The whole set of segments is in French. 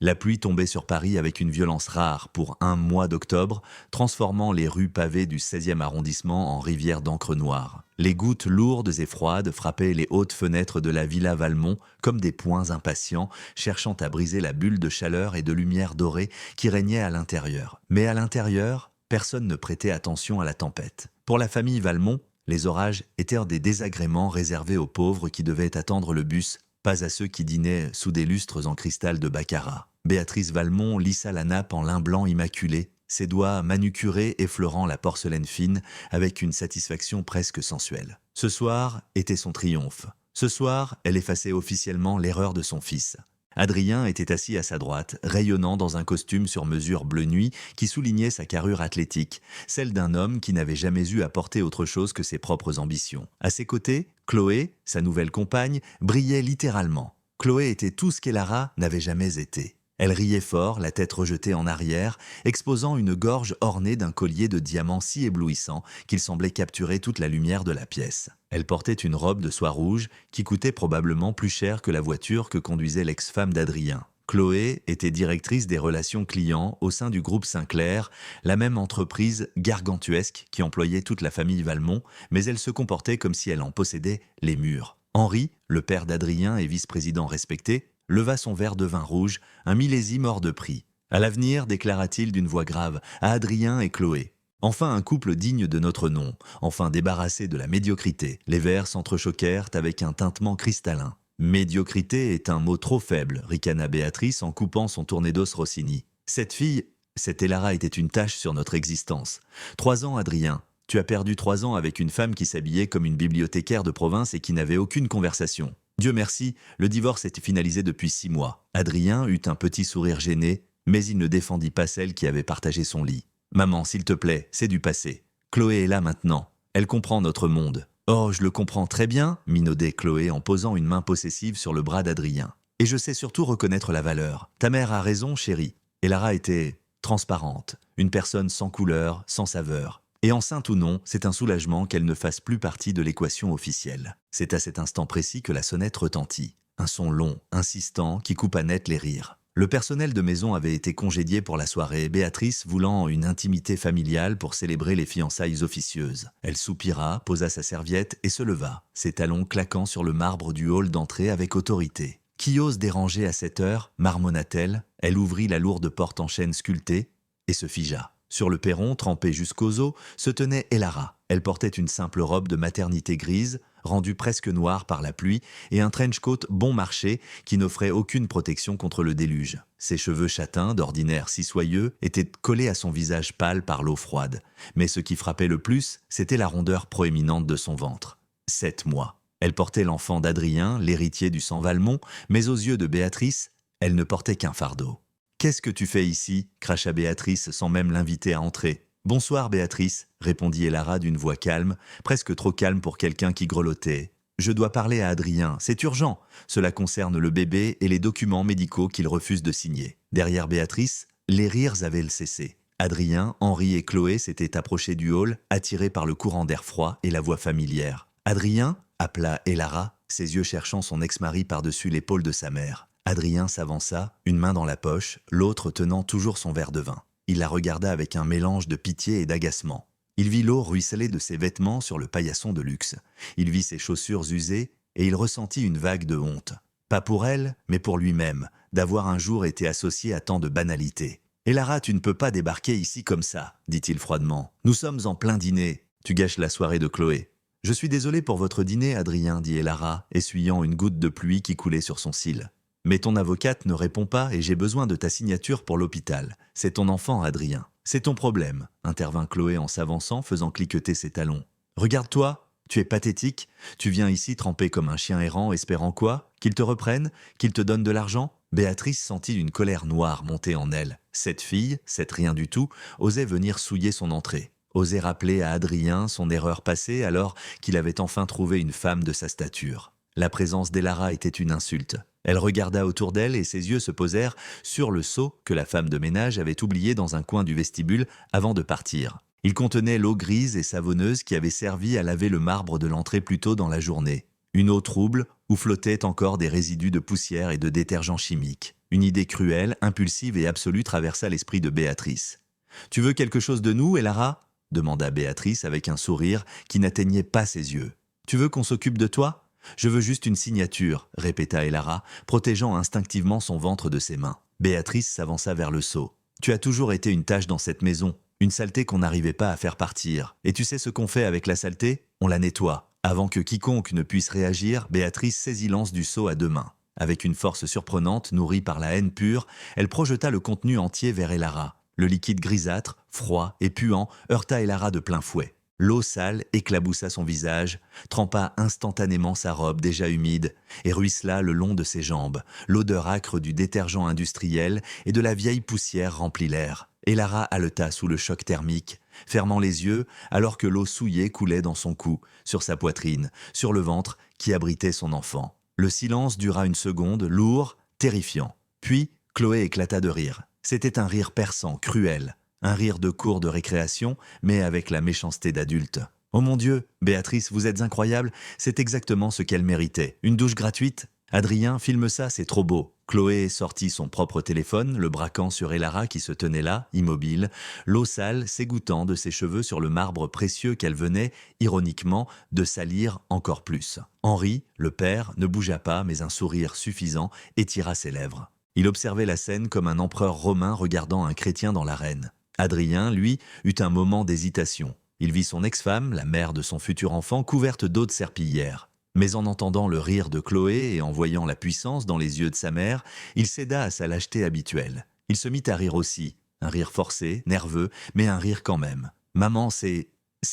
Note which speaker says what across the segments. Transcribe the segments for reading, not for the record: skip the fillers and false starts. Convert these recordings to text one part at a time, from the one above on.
Speaker 1: La pluie tombait sur Paris avec une violence rare pour un mois d'octobre, transformant les rues pavées du 16e arrondissement en rivières d'encre noire. Les gouttes lourdes et froides frappaient les hautes fenêtres de la Villa Valmont comme des poings impatients, cherchant à briser la bulle de chaleur et de lumière dorée qui régnait à l'intérieur. Mais à l'intérieur, personne ne prêtait attention à la tempête. Pour la famille Valmont, les orages étaient des désagréments réservés aux pauvres qui devaient attendre le bus, pas à ceux qui dînaient sous des lustres en cristal de baccarat. Béatrice Valmont lissa la nappe en lin blanc immaculé, ses doigts manucurés effleurant la porcelaine fine avec une satisfaction presque sensuelle. Ce soir était son triomphe. Ce soir, elle effaçait officiellement l'erreur de son fils. Adrien était assis à sa droite, rayonnant dans un costume sur mesure bleu nuit qui soulignait sa carrure athlétique, celle d'un homme qui n'avait jamais eu à porter autre chose que ses propres ambitions. À ses côtés, Chloé, sa nouvelle compagne, brillait littéralement. Chloé était tout ce qu'Elara n'avait jamais été. Elle riait fort, la tête rejetée en arrière, exposant une gorge ornée d'un collier de diamants si éblouissant qu'il semblait capturer toute la lumière de la pièce. Elle portait une robe de soie rouge qui coûtait probablement plus cher que la voiture que conduisait l'ex-femme d'Adrien. Chloé était directrice des relations clients au sein du groupe Sinclair, la même entreprise gargantuesque qui employait toute la famille Valmont, mais elle se comportait comme si elle en possédait les murs. Henri, le père d'Adrien et vice-président respecté, leva son verre de vin rouge, un millésime hors de prix. À l'avenir, déclara-t-il d'une voix grave, à Adrien et Chloé. Enfin un couple digne de notre nom, enfin débarrassé de la médiocrité. Les verres s'entrechoquèrent avec un tintement cristallin. Médiocrité est un mot trop faible, ricana Béatrice en coupant son tournedos Rossini. Cette fille, cette Elara était une tache sur notre existence. 3 ans, Adrien. Tu as perdu 3 ans avec une femme qui s'habillait comme une bibliothécaire de province et qui n'avait aucune conversation. Dieu merci, le divorce était finalisé depuis 6 mois. Adrien eut un petit sourire gêné, mais il ne défendit pas celle qui avait partagé son lit. « Maman, s'il te plaît, c'est du passé. Chloé est là maintenant. Elle comprend notre monde. »« Oh, je le comprends très bien, » minaudait Chloé en posant une main possessive sur le bras d'Adrien. « Et je sais surtout reconnaître la valeur. Ta mère a raison, chérie. » Et Lara était transparente, une personne sans couleur, sans saveur. Et enceinte ou non, c'est un soulagement qu'elle ne fasse plus partie de l'équation officielle. C'est à cet instant précis que la sonnette retentit. Un son long, insistant, qui coupa net les rires. Le personnel de maison avait été congédié pour la soirée, Béatrice voulant une intimité familiale pour célébrer les fiançailles officieuses. Elle soupira, posa sa serviette et se leva, ses talons claquant sur le marbre du hall d'entrée avec autorité. « Qui ose déranger à cette heure ?» marmonna-t-elle. Elle ouvrit la lourde porte en chêne sculptée et se figea. Sur le perron, trempée jusqu'aux os, se tenait Elara. Elle portait une simple robe de maternité grise, rendue presque noire par la pluie, et un trench-coat bon marché qui n'offrait aucune protection contre le déluge. Ses cheveux châtains, d'ordinaire si soyeux, étaient collés à son visage pâle par l'eau froide. Mais ce qui frappait le plus, c'était la rondeur proéminente de son ventre. 7 mois. Elle portait l'enfant d'Adrien, l'héritier du sang Valmont, mais aux yeux de Béatrice, elle ne portait qu'un fardeau. « Qu'est-ce que tu fais ici ?» cracha Béatrice sans même l'inviter à entrer. « Bonsoir Béatrice » répondit Elara d'une voix calme, presque trop calme pour quelqu'un qui grelottait. « Je dois parler à Adrien, c'est urgent. Cela concerne le bébé et les documents médicaux qu'il refuse de signer. » Derrière Béatrice, les rires avaient cessé. Adrien, Henri et Chloé s'étaient approchés du hall, attirés par le courant d'air froid et la voix familière. « Adrien » appela Elara, ses yeux cherchant son ex-mari par-dessus l'épaule de sa mère. Adrien s'avança, une main dans la poche, l'autre tenant toujours son verre de vin. Il la regarda avec un mélange de pitié et d'agacement. Il vit l'eau ruisseler de ses vêtements sur le paillasson de luxe. Il vit ses chaussures usées et il ressentit une vague de honte. Pas pour elle, mais pour lui-même, d'avoir un jour été associé à tant de banalités. « Elara, tu ne peux pas débarquer ici comme ça, » dit-il froidement. « Nous sommes en plein dîner. Tu gâches la soirée de Chloé. »« Je suis désolé pour votre dîner, Adrien, » dit Elara, essuyant une goutte de pluie qui coulait sur son cil. « Mais ton avocate ne répond pas et j'ai besoin de ta signature pour l'hôpital. C'est ton enfant, Adrien. C'est ton problème, » intervint Chloé en s'avançant, faisant cliqueter ses talons. « Regarde-toi, tu es pathétique. Tu viens ici trempé comme un chien errant, espérant quoi? Qu'il te reprenne? Qu'il te donne de l'argent ?» Béatrice sentit une colère noire monter en elle. Cette fille, cette rien du tout, osait venir souiller son entrée. Osait rappeler à Adrien son erreur passée alors qu'il avait enfin trouvé une femme de sa stature. La présence d'Elara était une insulte. Elle regarda autour d'elle et ses yeux se posèrent sur le seau que la femme de ménage avait oublié dans un coin du vestibule avant de partir. Il contenait l'eau grise et savonneuse qui avait servi à laver le marbre de l'entrée plus tôt dans la journée. Une eau trouble où flottaient encore des résidus de poussière et de détergents chimiques. Une idée cruelle, impulsive et absolue traversa l'esprit de Béatrice. « Tu veux quelque chose de nous, Elara ?» demanda Béatrice avec un sourire qui n'atteignait pas ses yeux. « Tu veux qu'on s'occupe de toi ?»« Je veux juste une signature, » répéta Elara, protégeant instinctivement son ventre de ses mains. Béatrice s'avança vers le seau. « Tu as toujours été une tache dans cette maison, une saleté qu'on n'arrivait pas à faire partir. Et tu sais ce qu'on fait avec la saleté? On la nettoie. » Avant que quiconque ne puisse réagir, Béatrice saisit l'anse du seau à deux mains. Avec une force surprenante, nourrie par la haine pure, elle projeta le contenu entier vers Elara. Le liquide grisâtre, froid et puant heurta Elara de plein fouet. L'eau sale éclaboussa son visage, trempa instantanément sa robe déjà humide et ruissela le long de ses jambes. L'odeur âcre du détergent industriel et de la vieille poussière remplit l'air. Elara haleta sous le choc thermique, fermant les yeux alors que l'eau souillée coulait dans son cou, sur sa poitrine, sur le ventre qui abritait son enfant. Le silence dura une seconde, lourd, terrifiant. Puis, Chloé éclata de rire. C'était un rire perçant, cruel. Un rire de cour de récréation, mais avec la méchanceté d'adulte. « Oh mon Dieu, Béatrice, vous êtes incroyable, c'est exactement ce qu'elle méritait. Une douche gratuite ? Adrien, filme ça, c'est trop beau. » Chloé sortit son propre téléphone, le braquant sur Elara qui se tenait là, immobile, l'eau sale s'égouttant de ses cheveux sur le marbre précieux qu'elle venait, ironiquement, de salir encore plus. Henri, le père, ne bougea pas, mais un sourire suffisant étira ses lèvres. Il observait la scène comme un empereur romain regardant un chrétien dans l'arène. Adrien, lui, eut un moment d'hésitation. Il vit son ex-femme, la mère de son futur enfant, couverte d'eau de serpillière. Mais en entendant le rire de Chloé et en voyant la puissance dans les yeux de sa mère, il céda à sa lâcheté habituelle. Il se mit à rire aussi, un rire forcé, nerveux, mais un rire quand même. « Maman, c'est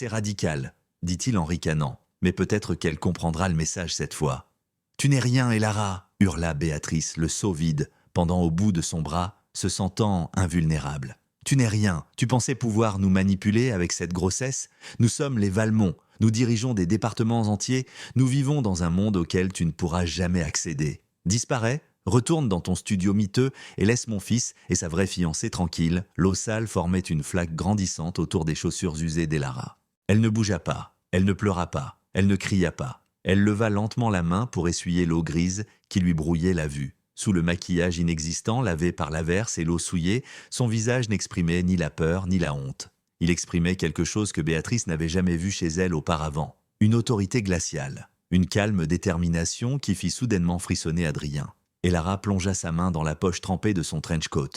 Speaker 1: radical », dit-il en ricanant. Mais peut-être qu'elle comprendra le message cette fois. « Tu n'es rien, Elara !» hurla Béatrice, le seau vide, pendant au bout de son bras, se sentant invulnérable. « Tu n'es rien, tu pensais pouvoir nous manipuler avec cette grossesse? Nous sommes les Valmont, nous dirigeons des départements entiers, nous vivons dans un monde auquel tu ne pourras jamais accéder. Disparais, retourne dans ton studio miteux et laisse mon fils et sa vraie fiancée tranquille. » L'eau sale formait une flaque grandissante autour des chaussures usées d'Elara. Elle ne bougea pas, elle ne pleura pas, elle ne cria pas. Elle leva lentement la main pour essuyer l'eau grise qui lui brouillait la vue. Sous le maquillage inexistant lavé par l'averse et l'eau souillée, son visage n'exprimait ni la peur ni la honte. Il exprimait quelque chose que Béatrice n'avait jamais vu chez elle auparavant. Une autorité glaciale, une calme détermination qui fit soudainement frissonner Adrien. Elara plongea sa main dans la poche trempée de son trench coat.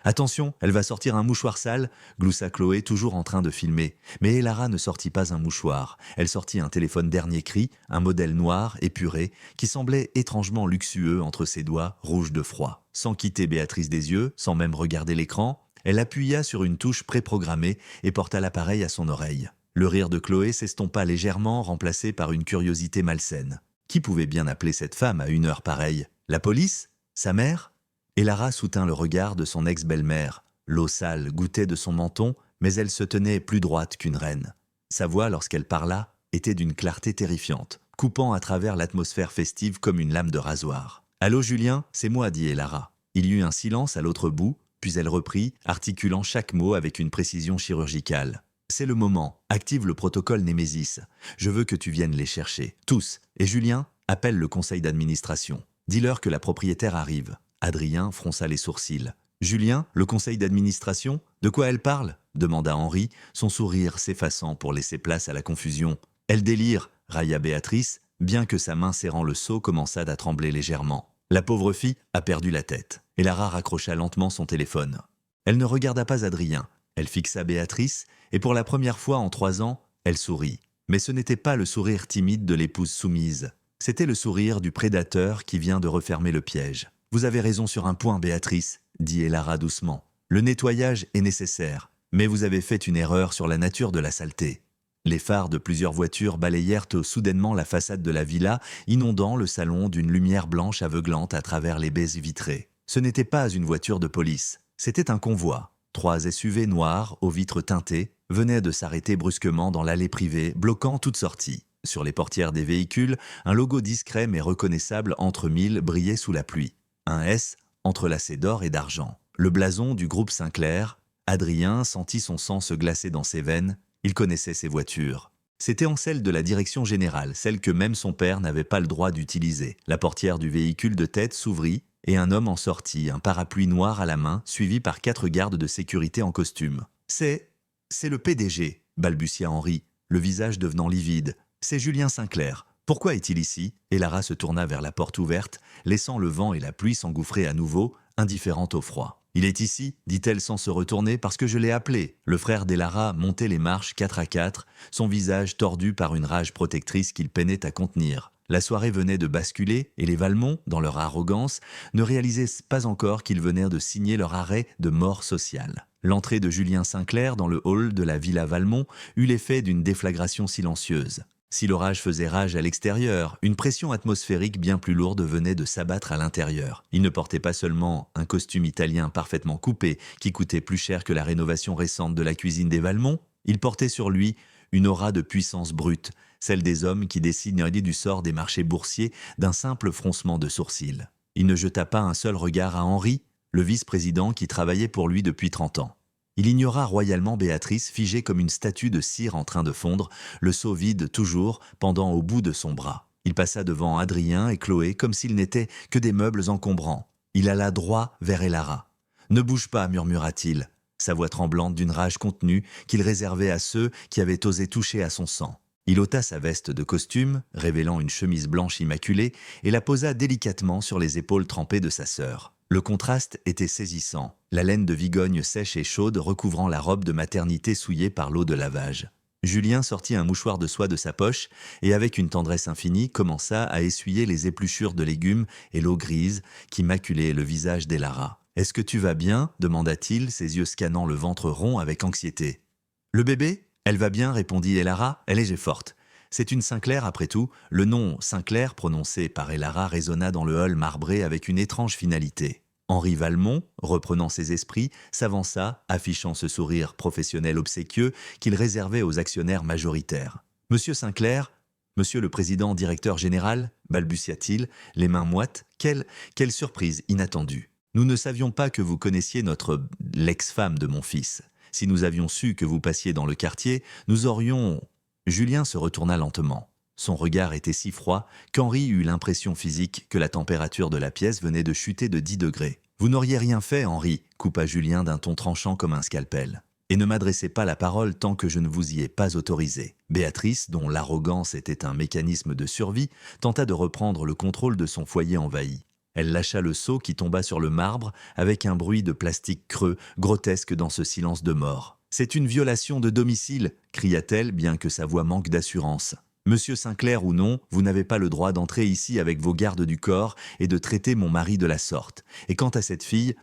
Speaker 1: « Attention, elle va sortir un mouchoir sale » gloussa Chloé, toujours en train de filmer. Mais Elara ne sortit pas un mouchoir. Elle sortit un téléphone dernier cri, un modèle noir, épuré, qui semblait étrangement luxueux entre ses doigts, rouges de froid. Sans quitter Béatrice des yeux, sans même regarder l'écran, elle appuya sur une touche préprogrammée et porta l'appareil à son oreille. Le rire de Chloé s'estompa légèrement, remplacé par une curiosité malsaine. Qui pouvait bien appeler cette femme à une heure pareille? La police? Sa mère? Elara soutint le regard de son ex-belle-mère. L'eau sale goûtait de son menton, mais elle se tenait plus droite qu'une reine. Sa voix, lorsqu'elle parla, était d'une clarté terrifiante, coupant à travers l'atmosphère festive comme une lame de rasoir. « Allô Julien, c'est moi » dit Elara. Il y eut un silence à l'autre bout, puis elle reprit, articulant chaque mot avec une précision chirurgicale. « C'est le moment, active le protocole Némésis. Je veux que tu viennes les chercher, tous. Et Julien, appelle le conseil d'administration. Dis-leur que la propriétaire arrive. » Adrien fronça les sourcils. « Julien, le conseil d'administration? De quoi elle parle ?» demanda Henri, son sourire s'effaçant pour laisser place à la confusion. « Elle délire » railla Béatrice, bien que sa main serrant le seau commençât à trembler légèrement. La pauvre fille a perdu la tête. Elara raccrocha lentement son téléphone. Elle ne regarda pas Adrien. Elle fixa Béatrice, et pour la première fois en 3 ans, elle sourit. Mais ce n'était pas le sourire timide de l'épouse soumise. C'était le sourire du prédateur qui vient de refermer le piège. « Vous avez raison sur un point, Béatrice, » dit Elara doucement. « Le nettoyage est nécessaire, mais vous avez fait une erreur sur la nature de la saleté. » Les phares de plusieurs voitures balayèrent soudainement la façade de la villa, inondant le salon d'une lumière blanche aveuglante à travers les baies vitrées. Ce n'était pas une voiture de police, c'était un convoi. 3 SUV noirs, aux vitres teintées, venaient de s'arrêter brusquement dans l'allée privée, bloquant toute sortie. Sur les portières des véhicules, un logo discret mais reconnaissable entre mille brillait sous la pluie. Un S entrelacé d'or et d'argent. Le blason du groupe Sinclair. Adrien sentit son sang se glacer dans ses veines. Il connaissait ces voitures. C'était en celle de la direction générale, celle que même son père n'avait pas le droit d'utiliser. La portière du véhicule de tête s'ouvrit et un homme en sortit, un parapluie noir à la main, suivi par 4 gardes de sécurité en costume. « C'est le PDG », balbutia Henri, le visage devenant livide. « C'est Julien Sinclair. Pourquoi est-il ici ?» Et Lara se tourna vers la porte ouverte, laissant le vent et la pluie s'engouffrer à nouveau, indifférente au froid. « Il est ici, dit-elle sans se retourner, parce que je l'ai appelé. » Le frère d'Elara montait les marches 4 à 4, son visage tordu par une rage protectrice qu'il peinait à contenir. La soirée venait de basculer et les Valmont, dans leur arrogance, ne réalisaient pas encore qu'ils venaient de signer leur arrêt de mort sociale. L'entrée de Julien Sinclair dans le hall de la Villa Valmont eut l'effet d'une déflagration silencieuse. Si l'orage faisait rage à l'extérieur, une pression atmosphérique bien plus lourde venait de s'abattre à l'intérieur. Il ne portait pas seulement un costume italien parfaitement coupé, qui coûtait plus cher que la rénovation récente de la cuisine des Valmont, il portait sur lui une aura de puissance brute, celle des hommes qui décident du sort des marchés boursiers d'un simple froncement de sourcils. Il ne jeta pas un seul regard à Henri, le vice-président qui travaillait pour lui depuis 30 ans. Il ignora royalement Béatrice, figée comme une statue de cire en train de fondre, le seau vide toujours, pendant au bout de son bras. Il passa devant Adrien et Chloé comme s'ils n'étaient que des meubles encombrants. Il alla droit vers Elara. « Ne bouge pas, murmura-t-il, sa voix tremblante d'une rage contenue qu'il réservait à ceux qui avaient osé toucher à son sang. Il ôta sa veste de costume, révélant une chemise blanche immaculée, et la posa délicatement sur les épaules trempées de sa sœur. Le contraste était saisissant, la laine de Vigogne sèche et chaude recouvrant la robe de maternité souillée par l'eau de lavage. Julien sortit un mouchoir de soie de sa poche et avec une tendresse infinie commença à essuyer les épluchures de légumes et l'eau grise qui maculaient le visage d'Elara. « Est-ce que tu vas bien ?» demanda-t-il, ses yeux scannant le ventre rond avec anxiété. « Le bébé ? Elle va bien, répondit Elara, elle est forte. C'est une Sinclair après tout. Le nom Sinclair prononcé par Elara résonna dans le hall marbré avec une étrange finalité. Henri Valmont, reprenant ses esprits, s'avança, affichant ce sourire professionnel obséquieux qu'il réservait aux actionnaires majoritaires. « Monsieur Sinclair, monsieur le président directeur général, balbutia-t-il, les mains moites, quelle surprise inattendue. Nous ne savions pas que vous connaissiez l'ex-femme de mon fils. Si nous avions su que vous passiez dans le quartier, nous aurions... » Julien se retourna lentement. Son regard était si froid qu'Henri eut l'impression physique que la température de la pièce venait de chuter de 10 degrés. « Vous n'auriez rien fait, Henri, coupa Julien d'un ton tranchant comme un scalpel. Et ne m'adressez pas la parole tant que je ne vous y ai pas autorisé. » Béatrice, dont l'arrogance était un mécanisme de survie, tenta de reprendre le contrôle de son foyer envahi. Elle lâcha le seau qui tomba sur le marbre avec un bruit de plastique creux, grotesque dans ce silence de mort. « C'est une violation de domicile !» cria-t-elle, bien que sa voix manque d'assurance. « Monsieur Sinclair ou non, vous n'avez pas le droit d'entrer ici avec vos gardes du corps et de traiter mon mari de la sorte. Et quant à cette fille,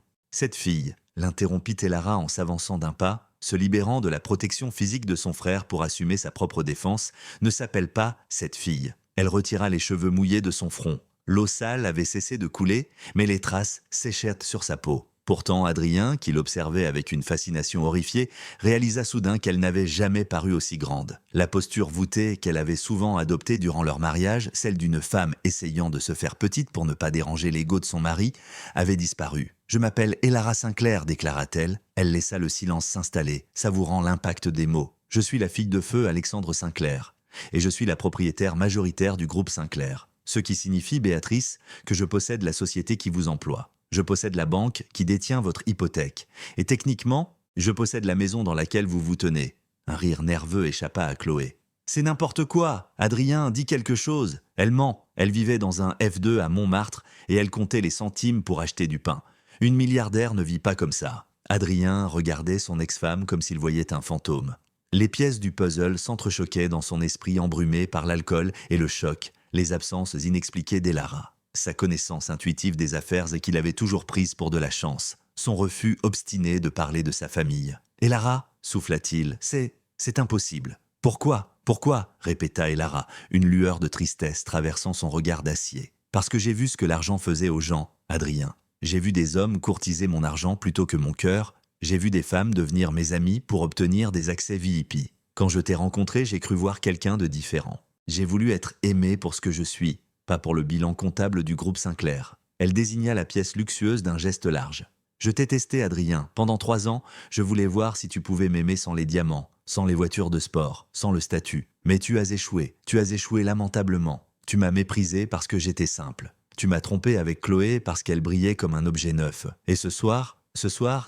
Speaker 1: l'interrompit Elara en s'avançant d'un pas, se libérant de la protection physique de son frère pour assumer sa propre défense, ne s'appelle pas cette fille. Elle retira les cheveux mouillés de son front. L'eau sale avait cessé de couler, mais les traces séchèrent sur sa peau. Pourtant, Adrien, qui l'observait avec une fascination horrifiée, réalisa soudain qu'elle n'avait jamais paru aussi grande. La posture voûtée qu'elle avait souvent adoptée durant leur mariage, celle d'une femme essayant de se faire petite pour ne pas déranger l'ego de son mari, avait disparu. « Je m'appelle Elara Sinclair », déclara-t-elle. Elle laissa le silence s'installer, savourant l'impact des mots. « Je suis la fille de feu Alexandre Sinclair, et je suis la propriétaire majoritaire du groupe Sinclair. Ce qui signifie, Béatrice, que je possède la société qui vous emploie. Je possède la banque qui détient votre hypothèque. Et techniquement, je possède la maison dans laquelle vous vous tenez. » Un rire nerveux échappa à Chloé. « C'est n'importe quoi. Adrien, dis quelque chose. Elle ment. Elle vivait dans un F2 à Montmartre et elle comptait les centimes pour acheter du pain. Une milliardaire ne vit pas comme ça. » Adrien regardait son ex-femme comme s'il voyait un fantôme. Les pièces du puzzle s'entrechoquaient dans son esprit embrumé par l'alcool et le choc, les absences inexpliquées d'Elara. Sa connaissance intuitive des affaires et qu'il avait toujours prise pour de la chance. Son refus obstiné de parler de sa famille. « Elara » souffla-t-il, « c'est impossible. »« Pourquoi ? Pourquoi ?» répéta Elara, une lueur de tristesse traversant son regard d'acier. « Parce que j'ai vu ce que l'argent faisait aux gens, Adrien. J'ai vu des hommes courtiser mon argent plutôt que mon cœur. J'ai vu des femmes devenir mes amies pour obtenir des accès VIP. Quand je t'ai rencontré, j'ai cru voir quelqu'un de différent. J'ai voulu être aimé pour ce que je suis. Pas pour le bilan comptable du groupe Sinclair. » Elle désigna la pièce luxueuse d'un geste large. « Je t'ai testé, Adrien. Pendant 3 ans, je voulais voir si tu pouvais m'aimer sans les diamants, sans les voitures de sport, sans le statut. Mais tu as échoué lamentablement. Tu m'as méprisé parce que j'étais simple. tu m'as trompé avec Chloé parce qu'elle brillait comme un objet neuf. Et ce soir,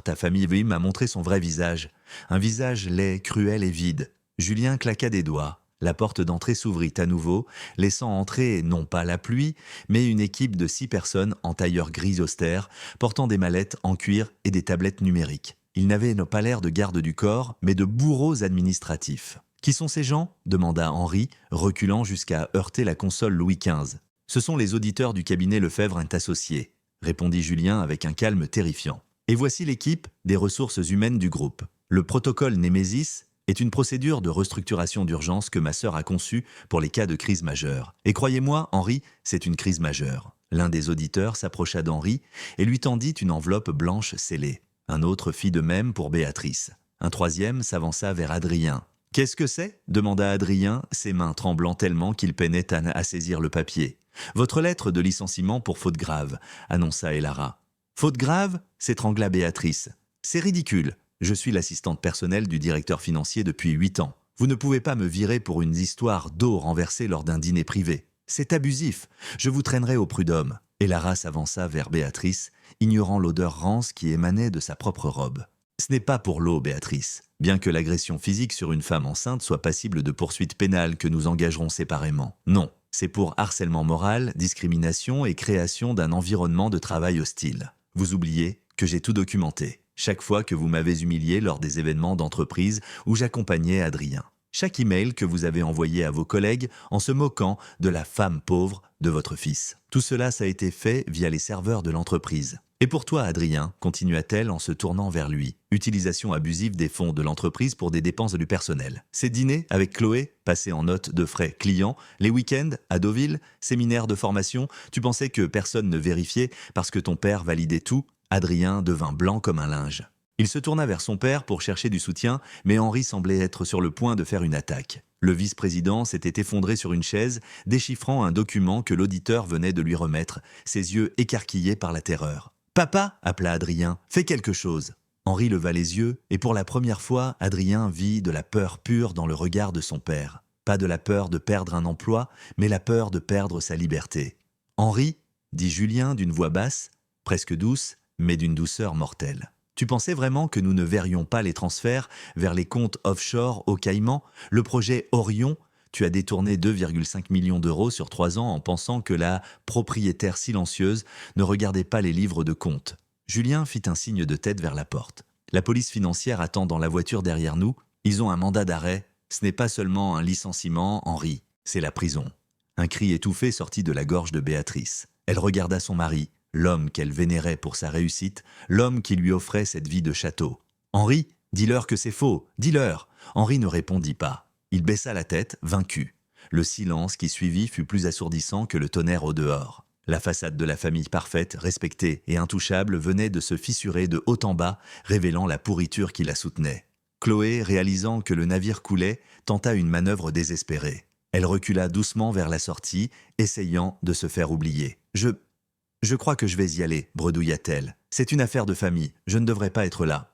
Speaker 1: ta famille m'a montré son vrai visage. Un visage laid, cruel et vide. » Julien claqua des doigts. La porte d'entrée s'ouvrit à nouveau, laissant entrer non pas la pluie, mais une équipe de 6 personnes en tailleur gris austère, portant des mallettes en cuir et des tablettes numériques. Ils n'avaient pas l'air de gardes du corps, mais de bourreaux administratifs. « Qui sont ces gens ?» demanda Henri, reculant jusqu'à heurter la console Louis XV. « Ce sont les auditeurs du cabinet Lefebvre & Associés », répondit Julien avec un calme terrifiant. « Et voici l'équipe des ressources humaines du groupe. Le protocole Némésis est une procédure de restructuration d'urgence que ma sœur a conçue pour les cas de crise majeure. Et croyez-moi, Henri, c'est une crise majeure. » L'un des auditeurs s'approcha d'Henri et lui tendit une enveloppe blanche scellée. Un autre fit de même pour Béatrice. Un troisième s'avança vers Adrien. « Qu'est-ce que c'est ?» demanda Adrien, ses mains tremblant tellement qu'il peinait à saisir le papier. « Votre lettre de licenciement pour faute grave », annonça Elara. « Faute grave ?» s'étrangla Béatrice. « C'est ridicule. Je suis l'assistante personnelle du directeur financier depuis 8 ans. Vous ne pouvez pas me virer pour une histoire d'eau renversée lors d'un dîner privé. C'est abusif. Je vous traînerai au prud'homme. » Elara s'avança vers Béatrice, ignorant l'odeur rance qui émanait de sa propre robe. « Ce n'est pas pour l'eau, Béatrice. Bien que l'agression physique sur une femme enceinte soit passible de poursuites pénales que nous engagerons séparément. Non, c'est pour harcèlement moral, discrimination et création d'un environnement de travail hostile. Vous oubliez que j'ai tout documenté. Chaque fois que vous m'avez humilié lors des événements d'entreprise où j'accompagnais Adrien. Chaque email que vous avez envoyé à vos collègues en se moquant de la femme pauvre de votre fils. Tout cela, ça a été fait via les serveurs de l'entreprise. Et pour toi, Adrien, continua-t-elle en se tournant vers lui, utilisation abusive des fonds de l'entreprise pour des dépenses du personnel. Ces dîners avec Chloé, passés en note de frais clients, les week-ends à Deauville, séminaires de formation, tu pensais que personne ne vérifiait parce que ton père validait tout. Adrien devint blanc comme un linge. Il se tourna vers son père pour chercher du soutien, mais Henri semblait être sur le point de faire une attaque. Le vice-président s'était effondré sur une chaise, déchiffrant un document que l'auditeur venait de lui remettre, ses yeux écarquillés par la terreur. « Papa !» appela Adrien. « Fais quelque chose !» Henri leva les yeux, et pour la première fois, Adrien vit de la peur pure dans le regard de son père. Pas de la peur de perdre un emploi, mais la peur de perdre sa liberté. « Henri !» dit Julien d'une voix basse, presque douce, mais d'une douceur mortelle. « Tu pensais vraiment que nous ne verrions pas les transferts vers les comptes offshore au Caïman, le projet Orion? Tu as détourné 2,5 millions d'euros sur 3 ans en pensant que la propriétaire silencieuse ne regardait pas les livres de compte. » Julien fit un signe de tête vers la porte. « La police financière attend dans la voiture derrière nous. Ils ont un mandat d'arrêt. Ce n'est pas seulement un licenciement, Henri, c'est la prison. » Un cri étouffé sortit de la gorge de Béatrice. Elle regarda son mari, l'homme qu'elle vénérait pour sa réussite, l'homme qui lui offrait cette vie de château. « Henri, dis-leur que c'est faux, dis-leur !» Henri ne répondit pas. Il baissa la tête, vaincu. Le silence qui suivit fut plus assourdissant que le tonnerre au dehors. La façade de la famille parfaite, respectée et intouchable venait de se fissurer de haut en bas, révélant la pourriture qui la soutenait. Chloé, réalisant que le navire coulait, tenta une manœuvre désespérée. Elle recula doucement vers la sortie, essayant de se faire oublier. « Je crois que je vais y aller, » bredouilla-t-elle. « C'est une affaire de famille, je ne devrais pas être là. »«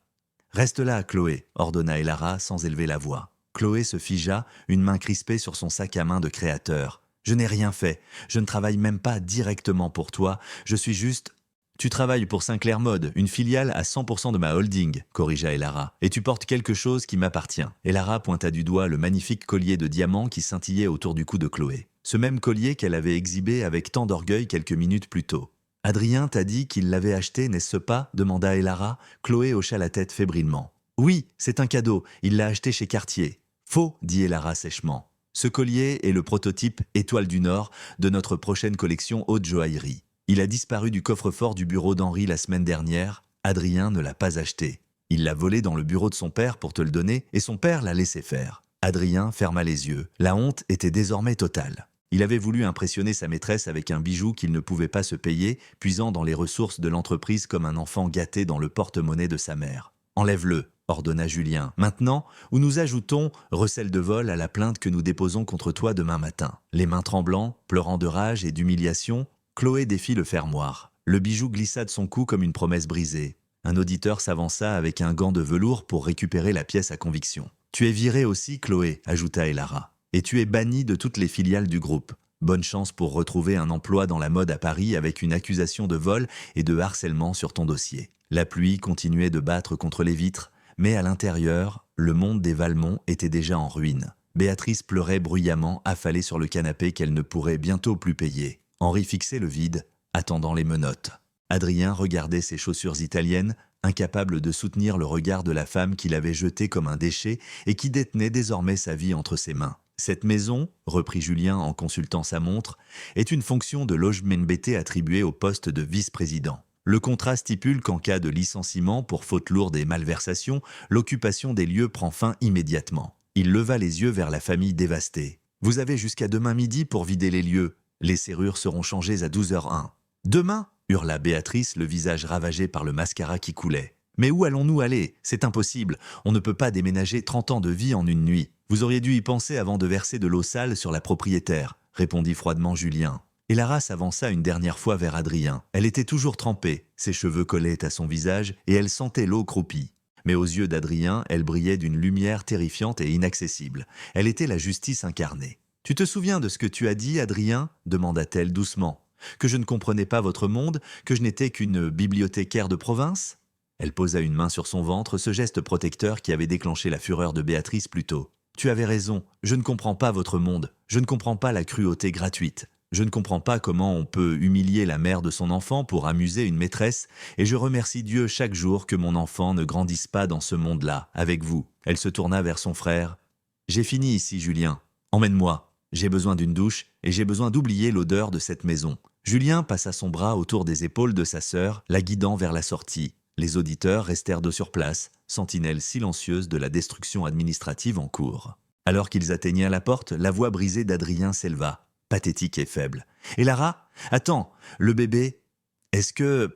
Speaker 1: Reste là, Chloé, » ordonna Elara sans élever la voix. Chloé se figea, une main crispée sur son sac à main de créateur. « Je n'ai rien fait, je ne travaille même pas directement pour toi, je suis juste... »« Tu travailles pour Sinclair Mode, une filiale à 100% de ma holding, » corrigea Elara. « Et tu portes quelque chose qui m'appartient. » Elara pointa du doigt le magnifique collier de diamants qui scintillait autour du cou de Chloé. Ce même collier qu'elle avait exhibé avec tant d'orgueil quelques minutes plus tôt. « Adrien t'a dit qu'il l'avait acheté, n'est-ce pas ?» demanda Elara. Chloé hocha la tête fébrilement. « Oui, c'est un cadeau, il l'a acheté chez Cartier. »« Faux !» dit Elara sèchement. « Ce collier est le prototype Étoile du Nord de notre prochaine collection haute joaillerie. Il a disparu du coffre-fort du bureau d'Henri la semaine dernière. Adrien ne l'a pas acheté. Il l'a volé dans le bureau de son père pour te le donner et son père l'a laissé faire. » Adrien ferma les yeux. La honte était désormais totale. Il avait voulu impressionner sa maîtresse avec un bijou qu'il ne pouvait pas se payer, puisant dans les ressources de l'entreprise comme un enfant gâté dans le porte-monnaie de sa mère. « Enlève-le !» ordonna Julien. « Maintenant, où nous ajoutons recel de vol à la plainte que nous déposons contre toi demain matin. » Les mains tremblantes, pleurant de rage et d'humiliation, Chloé défit le fermoir. Le bijou glissa de son cou comme une promesse brisée. Un auditeur s'avança avec un gant de velours pour récupérer la pièce à conviction. « Tu es virée aussi, Chloé » ajouta Elara. « Et tu es bannie de toutes les filiales du groupe. Bonne chance pour retrouver un emploi dans la mode à Paris avec une accusation de vol et de harcèlement sur ton dossier. La pluie continuait de battre contre les vitres, mais à l'intérieur, le monde des Valmont était déjà en ruine. Béatrice pleurait bruyamment, affalée sur le canapé qu'elle ne pourrait bientôt plus payer. Henri fixait le vide, attendant les menottes. Adrien regardait ses chaussures italiennes, incapable de soutenir le regard de la femme qu'il avait jetée comme un déchet et qui détenait désormais sa vie entre ses mains. Cette maison, reprit Julien en consultant sa montre, est une fonction de logement BT attribuée au poste de vice-président. Le contrat stipule qu'en cas de licenciement pour faute lourde et malversation, l'occupation des lieux prend fin immédiatement. Il leva les yeux vers la famille dévastée. « Vous avez jusqu'à demain midi pour vider les lieux. Les serrures seront changées à 12h01. »« Demain » hurla Béatrice, le visage ravagé par le mascara qui coulait. « Mais où allons-nous aller? C'est impossible. On ne peut pas déménager 30 ans de vie en une nuit. Vous auriez dû y penser avant de verser de l'eau sale sur la propriétaire, » répondit froidement Julien. Et Lara s'avança une dernière fois vers Adrien. Elle était toujours trempée, ses cheveux collaient à son visage et elle sentait l'eau croupie. Mais aux yeux d'Adrien, elle brillait d'une lumière terrifiante et inaccessible. Elle était la justice incarnée. « Tu te souviens de ce que tu as dit, Adrien » demanda-t-elle doucement. « Que je ne comprenais pas votre monde, que je n'étais qu'une bibliothécaire de province ?» Elle posa une main sur son ventre, ce geste protecteur qui avait déclenché la fureur de Béatrice plus tôt. « Tu avais raison, je ne comprends pas votre monde, je ne comprends pas la cruauté gratuite. Je ne comprends pas comment on peut humilier la mère de son enfant pour amuser une maîtresse, et je remercie Dieu chaque jour que mon enfant ne grandisse pas dans ce monde-là, avec vous. » Elle se tourna vers son frère. « J'ai fini ici, Julien. Emmène-moi. J'ai besoin d'une douche, et j'ai besoin d'oublier l'odeur de cette maison. » Julien passa son bras autour des épaules de sa sœur, la guidant vers la sortie. Les auditeurs restèrent de sur place, sentinelles silencieuses de la destruction administrative en cours. Alors qu'ils atteignaient la porte, la voix brisée d'Adrien s'éleva, pathétique et faible. « Et Lara? Attends, le bébé? Est-ce que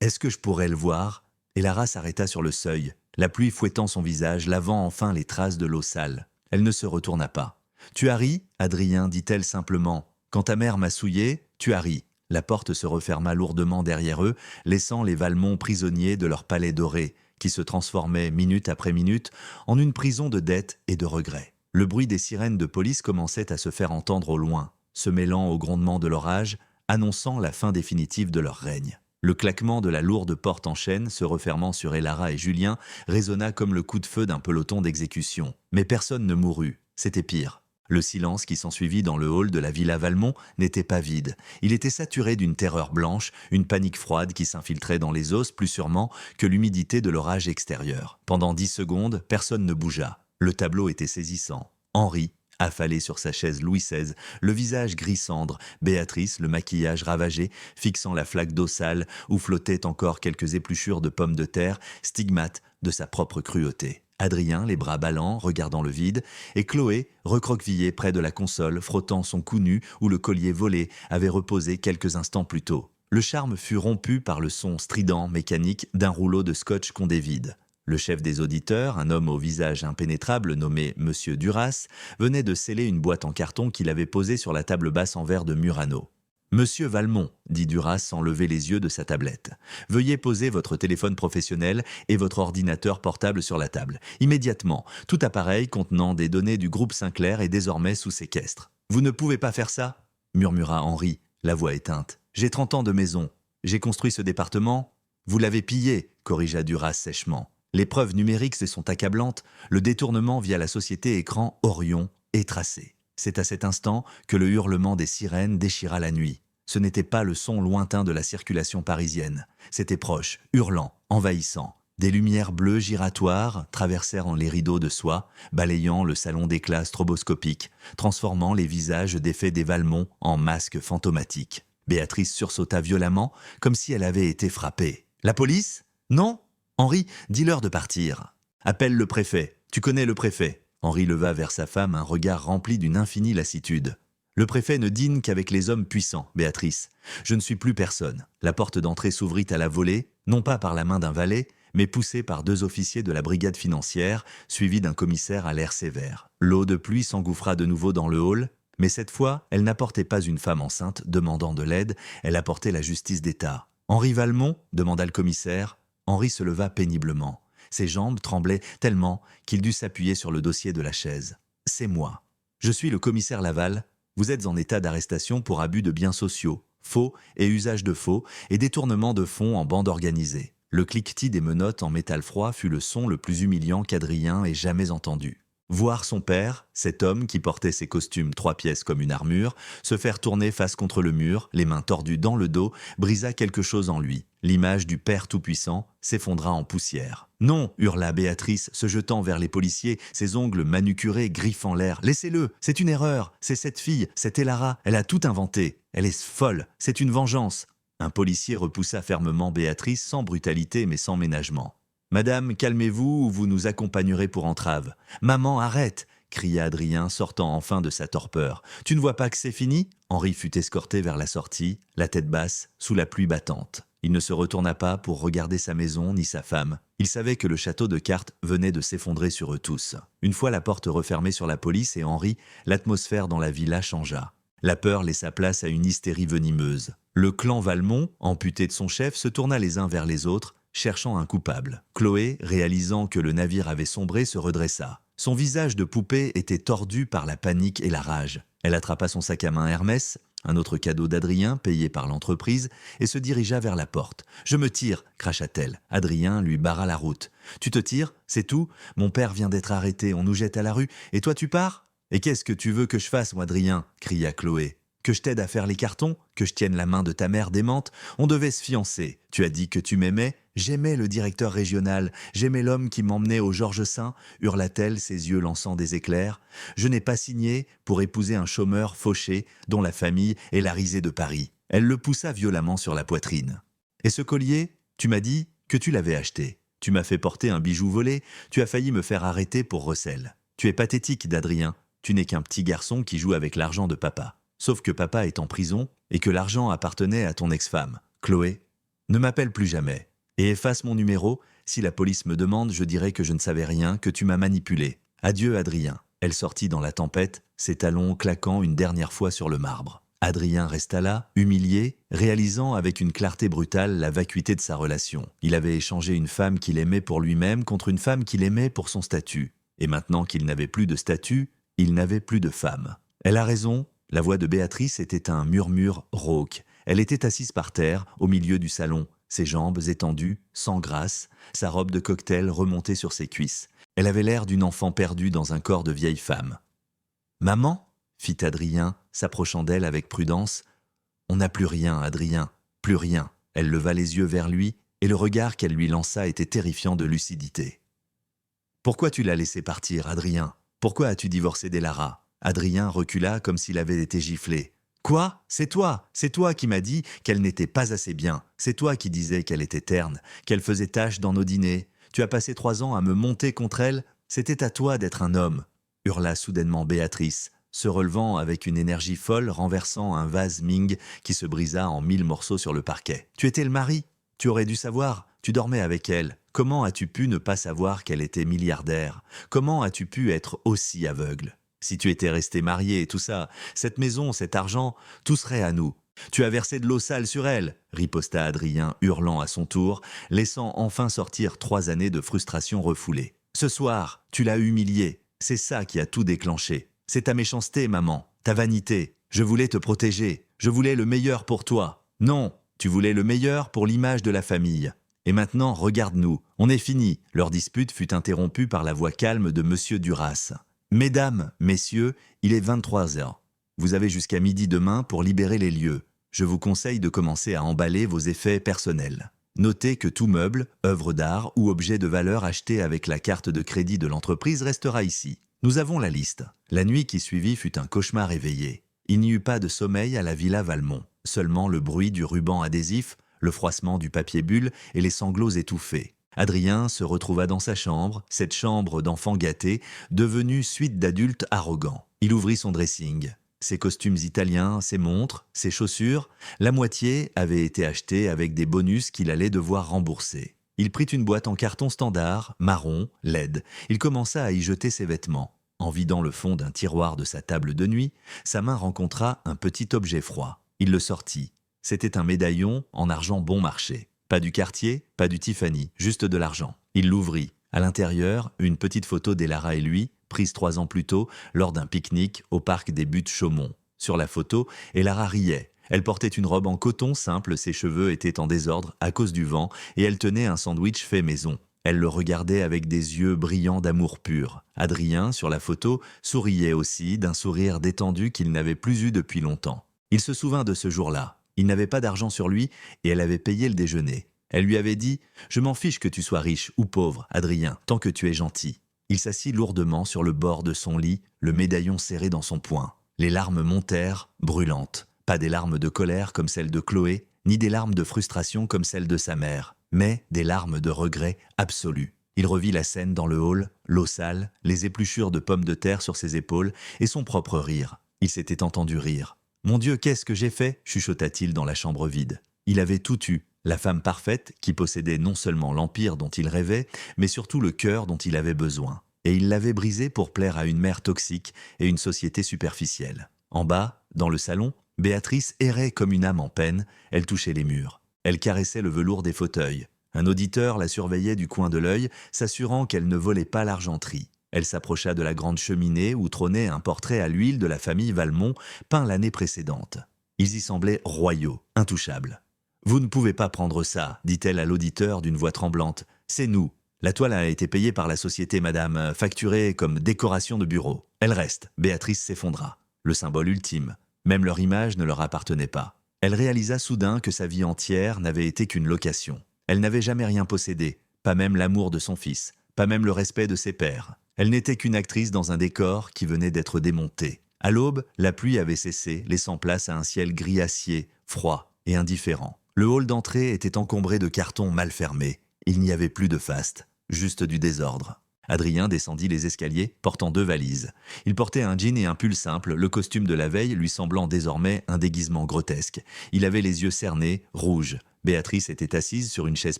Speaker 1: je pourrais le voir ?» Et Lara s'arrêta sur le seuil, la pluie fouettant son visage, lavant enfin les traces de l'eau sale. Elle ne se retourna pas. « Tu as ri, Adrien, dit-elle simplement. Quand ta mère m'a souillé, tu as ri. » La porte se referma lourdement derrière eux, laissant les Valmont prisonniers de leur palais doré, qui se transformait minute après minute en une prison de dettes et de regrets. Le bruit des sirènes de police commençait à se faire entendre au loin, se mêlant au grondement de l'orage, annonçant la fin définitive de leur règne. Le claquement de la lourde porte en chêne, se refermant sur Elara et Julien, résonna comme le coup de feu d'un peloton d'exécution. Mais personne ne mourut, c'était pire. Le silence qui s'ensuivit dans le hall de la villa Valmont n'était pas vide. Il était saturé d'une terreur blanche, une panique froide qui s'infiltrait dans les os plus sûrement que l'humidité de l'orage extérieur. Pendant 10 secondes, personne ne bougea. Le tableau était saisissant. Henri, affalé sur sa chaise Louis XVI, le visage gris cendre, Béatrice, le maquillage ravagé, fixant la flaque d'eau sale où flottaient encore quelques épluchures de pommes de terre, stigmates de sa propre cruauté. Adrien, les bras ballants, regardant le vide, et Chloé, recroquevillée près de la console, frottant son cou nu où le collier volé avait reposé quelques instants plus tôt. Le charme fut rompu par le son strident, mécanique, d'un rouleau de scotch qu'on dévide. Le chef des auditeurs, un homme au visage impénétrable nommé Monsieur Duras, venait de sceller une boîte en carton qu'il avait posée sur la table basse en verre de Murano. « Monsieur Valmont, dit Duras sans lever les yeux de sa tablette, veuillez poser votre téléphone professionnel et votre ordinateur portable sur la table. Immédiatement, tout appareil contenant des données du groupe Sinclair est désormais sous séquestre. Vous ne pouvez pas faire ça ?» murmura Henri, la voix éteinte. « J'ai 30 ans de maison. J'ai construit ce département. » « Vous l'avez pillé, corrigea Duras sèchement. Les preuves numériques sont accablantes. Le détournement via la société écran Orion est tracé. C'est à cet instant que le hurlement des sirènes déchira la nuit. Ce n'était pas le son lointain de la circulation parisienne. C'était proche, hurlant, envahissant. Des lumières bleues giratoires traversèrent les rideaux de soie, balayant le salon d'éclat stroboscopique, transformant les visages défaits des Valmont en masques fantomatiques. Béatrice sursauta violemment, comme si elle avait été frappée. « La police ? Non ? Henri, dis-leur de partir. Appelle le préfet. Tu connais le préfet. » Henri leva vers sa femme un regard rempli d'une infinie lassitude. « Le préfet ne dîne qu'avec les hommes puissants, Béatrice. Je ne suis plus personne. » La porte d'entrée s'ouvrit à la volée, non pas par la main d'un valet, mais poussée par 2 officiers de la brigade financière, suivis d'un commissaire à l'air sévère. L'eau de pluie s'engouffra de nouveau dans le hall, mais cette fois, elle n'apportait pas une femme enceinte demandant de l'aide, elle apportait la justice d'État. « Henri Valmont ?» demanda le commissaire. Henri se leva péniblement. Ses jambes tremblaient tellement qu'il dut s'appuyer sur le dossier de la chaise. « C'est moi. Je suis le commissaire Laval. Vous êtes en état d'arrestation pour abus de biens sociaux, faux et usage de faux, et détournement de fonds en bande organisée. Le cliquetis des menottes en métal froid fut le son le plus humiliant qu'Adrien ait jamais entendu. Voir son père, cet homme qui portait ses costumes 3 pièces comme une armure, se faire tourner face contre le mur, les mains tordues dans le dos, brisa quelque chose en lui. L'image du père tout-puissant s'effondra en poussière. « Non !» hurla Béatrice, se jetant vers les policiers, ses ongles manucurés griffant l'air. « Laissez-le, c'est une erreur, c'est cette fille, c'est Elara, elle a tout inventé. Elle est folle, c'est une vengeance. » Un policier repoussa fermement Béatrice sans brutalité mais sans ménagement. « Madame, calmez-vous ou vous nous accompagnerez pour entrave. »« Maman, arrête !» cria Adrien, sortant enfin de sa torpeur. « Tu ne vois pas que c'est fini ?» Henri fut escorté vers la sortie, la tête basse, sous la pluie battante. Il ne se retourna pas pour regarder sa maison ni sa femme. Il savait que le château de cartes venait de s'effondrer sur eux tous. Une fois la porte refermée sur la police et Henri, l'atmosphère dans la villa changea. La peur laissa place à une hystérie venimeuse. Le clan Valmont, amputé de son chef, se tourna les uns vers les autres, cherchant un coupable. Chloé, réalisant que le navire avait sombré, se redressa. Son visage de poupée était tordu par la panique et la rage. Elle attrapa son sac à main Hermès, un autre cadeau d'Adrien payé par l'entreprise, et se dirigea vers la porte. « Je me tire !» cracha-t-elle. Adrien lui barra la route. « Tu te tires? C'est tout? Mon père vient d'être arrêté, on nous jette à la rue, et toi tu pars ?»« Et qu'est-ce que tu veux que je fasse, moi, Adrien ?» cria Chloé. « Que je t'aide à faire les cartons? Que je tienne la main de ta mère démente? On devait se fiancer. Tu as dit que tu m'aimais? J'aimais le directeur régional. J'aimais l'homme qui m'emmenait au Georges Saint, hurla-t-elle, ses yeux lançant des éclairs. Je n'ai pas signé pour épouser un chômeur fauché dont la famille est la risée de Paris. Elle le poussa violemment sur la poitrine. Et ce collier, tu m'as dit que tu l'avais acheté. Tu m'as fait porter un bijou volé. Tu as failli me faire arrêter pour recel. Tu es pathétique, d'Adrien. Tu n'es qu'un petit garçon qui joue avec l'argent de papa. Sauf que papa est en prison et que l'argent appartenait à ton ex-femme. Chloé, ne m'appelle plus jamais. Et efface mon numéro. Si la police me demande, je dirai que je ne savais rien, que tu m'as manipulé. Adieu, Adrien. » Elle sortit dans la tempête, ses talons claquant une dernière fois sur le marbre. Adrien resta là, humilié, réalisant avec une clarté brutale la vacuité de sa relation. Il avait échangé une femme qu'il aimait pour lui-même contre une femme qu'il aimait pour son statut. Et maintenant qu'il n'avait plus de statut, il n'avait plus de femme. Elle a raison. La voix de Béatrice était un murmure rauque. Elle était assise par terre, au milieu du salon, ses jambes étendues, sans grâce, sa robe de cocktail remontée sur ses cuisses. Elle avait l'air d'une enfant perdue dans un corps de vieille femme. « Maman ?» fit Adrien, s'approchant d'elle avec prudence. « On n'a plus rien, Adrien, plus rien. » Elle leva les yeux vers lui, et le regard qu'elle lui lança était terrifiant de lucidité. « Pourquoi tu l'as laissé partir, Adrien? Pourquoi as-tu divorcé d'Elara ?» Adrien recula comme s'il avait été giflé. « Quoi? C'est toi qui m'as dit qu'elle n'était pas assez bien. C'est toi qui disais qu'elle était terne, qu'elle faisait tache dans nos dîners. Tu as passé 3 ans à me monter contre elle. C'était à toi d'être un homme. » hurla soudainement Béatrice, se relevant avec une énergie folle, renversant un vase Ming qui se brisa en 1000 morceaux sur le parquet. « Tu étais le mari. Tu aurais dû savoir. Tu dormais avec elle. Comment as-tu pu ne pas savoir qu'elle était milliardaire? Comment as-tu pu être aussi aveugle ? Si tu étais resté marié et tout ça, cette maison, cet argent, tout serait à nous. Tu as versé de l'eau sale sur elle, riposta Adrien, hurlant à son tour, laissant enfin sortir 3 années de frustration refoulée. Ce soir, tu l'as humiliée. C'est ça qui a tout déclenché. C'est ta méchanceté, maman, ta vanité. Je voulais te protéger. Je voulais le meilleur pour toi. Non, tu voulais le meilleur pour l'image de la famille. Et maintenant, regarde-nous. On est fini. Leur dispute fut interrompue par la voix calme de Monsieur Duras. Mesdames, messieurs, il est 23 heures. Vous avez jusqu'à midi demain pour libérer les lieux. Je vous conseille de commencer à emballer vos effets personnels. Notez que tout meuble, œuvre d'art ou objet de valeur acheté avec la carte de crédit de l'entreprise restera ici. Nous avons la liste. La nuit qui suivit fut un cauchemar éveillé. Il n'y eut pas de sommeil à la villa Valmont. Seulement le bruit du ruban adhésif, le froissement du papier bulle et les sanglots étouffés. Adrien se retrouva dans sa chambre, cette chambre d'enfant gâté, devenue suite d'adultes arrogants. Il ouvrit son dressing. Ses costumes italiens, ses montres, ses chaussures, la moitié avait été achetée avec des bonus qu'il allait devoir rembourser. Il prit une boîte en carton standard, marron, laide. Il commença à y jeter ses vêtements. En vidant le fond d'un tiroir de sa table de nuit, sa main rencontra un petit objet froid. Il le sortit. C'était un médaillon en argent bon marché. Pas du Cartier, pas du Tiffany, juste de l'argent. Il l'ouvrit. À l'intérieur, une petite photo d'Elara et lui, prise 3 ans plus tôt lors d'un pique-nique au parc des Buttes Chaumont. Sur la photo, Elara riait. Elle portait une robe en coton simple, ses cheveux étaient en désordre à cause du vent, et elle tenait un sandwich fait maison. Elle le regardait avec des yeux brillants d'amour pur. Adrien, sur la photo, souriait aussi, d'un sourire détendu qu'il n'avait plus eu depuis longtemps. Il se souvint de ce jour-là. Il n'avait pas d'argent sur lui et elle avait payé le déjeuner. Elle lui avait dit « Je m'en fiche que tu sois riche ou pauvre, Adrien, tant que tu es gentil. » Il s'assit lourdement sur le bord de son lit, le médaillon serré dans son poing. Les larmes montèrent, brûlantes. Pas des larmes de colère comme celles de Chloé, ni des larmes de frustration comme celles de sa mère, mais des larmes de regret absolu. Il revit la scène dans le hall, l'eau sale, les épluchures de pommes de terre sur ses épaules et son propre rire. Il s'était entendu rire. « Mon Dieu, qu'est-ce que j'ai fait ?» chuchota-t-il dans la chambre vide. Il avait tout eu, la femme parfaite qui possédait non seulement l'empire dont il rêvait, mais surtout le cœur dont il avait besoin. Et il l'avait brisé pour plaire à une mère toxique et une société superficielle. En bas, dans le salon, Béatrice errait comme une âme en peine, elle touchait les murs. Elle caressait le velours des fauteuils. Un auditeur la surveillait du coin de l'œil, s'assurant qu'elle ne volait pas l'argenterie. Elle s'approcha de la grande cheminée où trônait un portrait à l'huile de la famille Valmont, peint l'année précédente. Ils y semblaient royaux, intouchables. « Vous ne pouvez pas prendre ça, dit-elle à l'auditeur d'une voix tremblante. C'est nous. La toile a été payée par la société, madame, facturée comme décoration de bureau. Elle reste. » Béatrice s'effondra. Le symbole ultime. Même leur image ne leur appartenait pas. Elle réalisa soudain que sa vie entière n'avait été qu'une location. Elle n'avait jamais rien possédé, pas même l'amour de son fils, pas même le respect de ses pairs. Elle n'était qu'une actrice dans un décor qui venait d'être démonté. À l'aube, la pluie avait cessé, laissant place à un ciel gris acier, froid et indifférent. Le hall d'entrée était encombré de cartons mal fermés. Il n'y avait plus de faste, juste du désordre. Adrien descendit les escaliers, portant 2 valises. Il portait un jean et un pull simple, le costume de la veille lui semblant désormais un déguisement grotesque. Il avait les yeux cernés, rouges. Béatrice était assise sur une chaise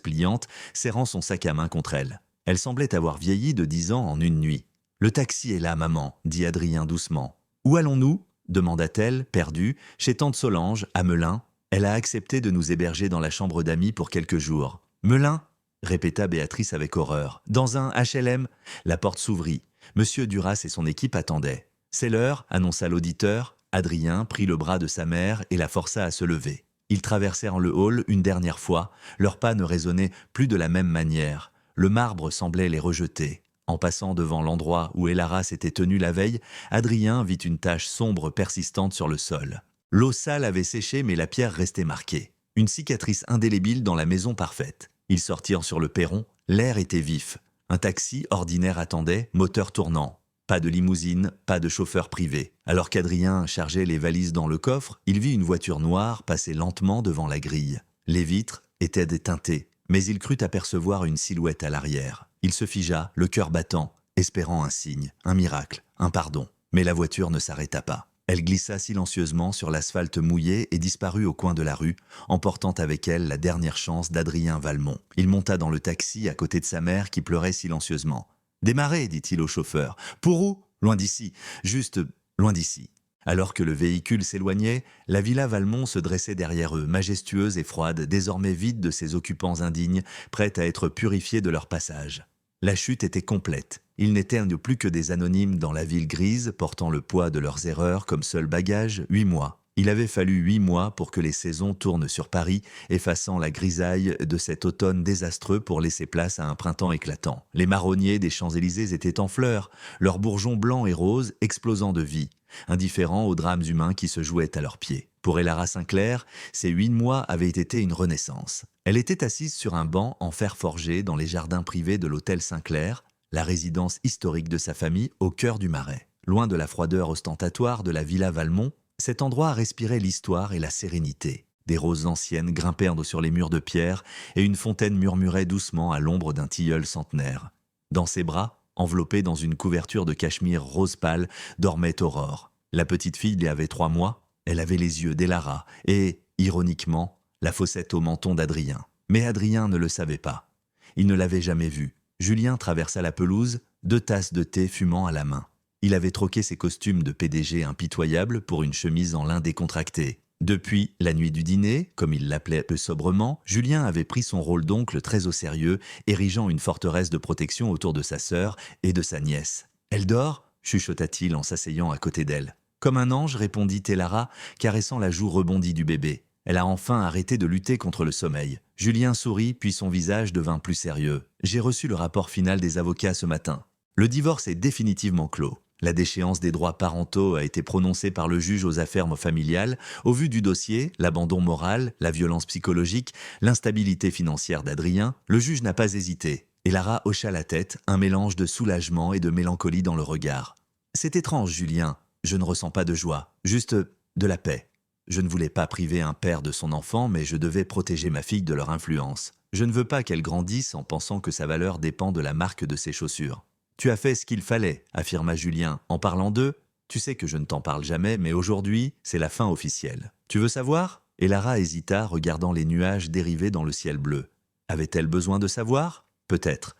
Speaker 1: pliante, serrant son sac à main contre elle. Elle semblait avoir vieilli de 10 ans en une nuit. « Le taxi est là, maman, » dit Adrien doucement. « Où allons-nous » demanda-t-elle, perdue, chez tante Solange, à Melun. Elle a accepté de nous héberger dans la chambre d'amis pour quelques jours. « Melun » répéta Béatrice avec horreur. « Dans un HLM ?» La porte s'ouvrit. Monsieur Duras et son équipe attendaient. « C'est l'heure » annonça l'auditeur. Adrien prit le bras de sa mère et la força à se lever. Ils traversèrent le hall une dernière fois. Leurs pas ne résonnaient plus de la même manière. Le marbre semblait les rejeter. En passant devant l'endroit où Elara s'était tenue la veille, Adrien vit une tache sombre persistante sur le sol. L'eau sale avait séché mais la pierre restait marquée. Une cicatrice indélébile dans la maison parfaite. Ils sortirent sur le perron, l'air était vif. Un taxi ordinaire attendait, moteur tournant. Pas de limousine, pas de chauffeur privé. Alors qu'Adrien chargeait les valises dans le coffre, il vit une voiture noire passer lentement devant la grille. Les vitres étaient déteintées, mais il crut apercevoir une silhouette à l'arrière. Il se figea, le cœur battant, espérant un signe, un miracle, un pardon. Mais la voiture ne s'arrêta pas. Elle glissa silencieusement sur l'asphalte mouillé et disparut au coin de la rue, emportant avec elle la dernière chance d'Adrien Valmont. Il monta dans le taxi à côté de sa mère qui pleurait silencieusement. « Démarrez, dit-il au chauffeur. « Pour où ?»« Loin d'ici. Juste loin d'ici. » Alors que le véhicule s'éloignait, la villa Valmont se dressait derrière eux, majestueuse et froide, désormais vide de ses occupants indignes, prête à être purifiée de leur passage. La chute était complète. Ils n'étaient plus que des anonymes dans la ville grise, portant le poids de leurs erreurs comme seul bagage, 8 mois. Il avait fallu 8 mois pour que les saisons tournent sur Paris, effaçant la grisaille de cet automne désastreux pour laisser place à un printemps éclatant. Les marronniers des Champs-Élysées étaient en fleurs, leurs bourgeons blancs et roses explosant de vie, indifférents aux drames humains qui se jouaient à leurs pieds. Pour Elara Sinclair, ces 8 mois avaient été une renaissance. Elle était assise sur un banc en fer forgé dans les jardins privés de l'hôtel Sinclair, la résidence historique de sa famille au cœur du Marais. Loin de la froideur ostentatoire de la villa Valmont, cet endroit respirait l'histoire et la sérénité. Des roses anciennes grimpaient sur les murs de pierre et une fontaine murmurait doucement à l'ombre d'un tilleul centenaire. Dans ses bras, enveloppée dans une couverture de cachemire rose pâle, dormait Aurore. La petite fille avait 3 mois, elle avait les yeux d'Elara et, ironiquement, la fossette au menton d'Adrien. Mais Adrien ne le savait pas. Il ne l'avait jamais vue. Julien traversa la pelouse, 2 tasses de thé fumant à la main. Il avait troqué ses costumes de PDG impitoyable pour une chemise en lin décontracté. Depuis la nuit du dîner, comme il l'appelait peu sobrement, Julien avait pris son rôle d'oncle très au sérieux, érigeant une forteresse de protection autour de sa sœur et de sa nièce. « Elle dort ?» chuchota-t-il en s'asseyant à côté d'elle. « Comme un ange, répondit Elara, caressant la joue rebondie du bébé. Elle a enfin arrêté de lutter contre le sommeil. Julien sourit, puis son visage devint plus sérieux. J'ai reçu le rapport final des avocats ce matin. Le divorce est définitivement clos. La déchéance des droits parentaux a été prononcée par le juge aux affaires familiales. Au vu du dossier, l'abandon moral, la violence psychologique, l'instabilité financière d'Adrien, le juge n'a pas hésité. Et Lara hocha la tête, un mélange de soulagement et de mélancolie dans le regard. C'est étrange, Julien. Je ne ressens pas de joie, juste de la paix. Je ne voulais pas priver un père de son enfant, mais je devais protéger ma fille de leur influence. Je ne veux pas qu'elle grandisse en pensant que sa valeur dépend de la marque de ses chaussures. Tu as fait ce qu'il fallait, affirma Julien. En parlant d'eux, tu sais que je ne t'en parle jamais, mais aujourd'hui, c'est la fin officielle. Tu veux savoir ? Et Lara hésita, regardant les nuages dériver dans le ciel bleu. Avait-elle besoin de savoir ? Peut-être.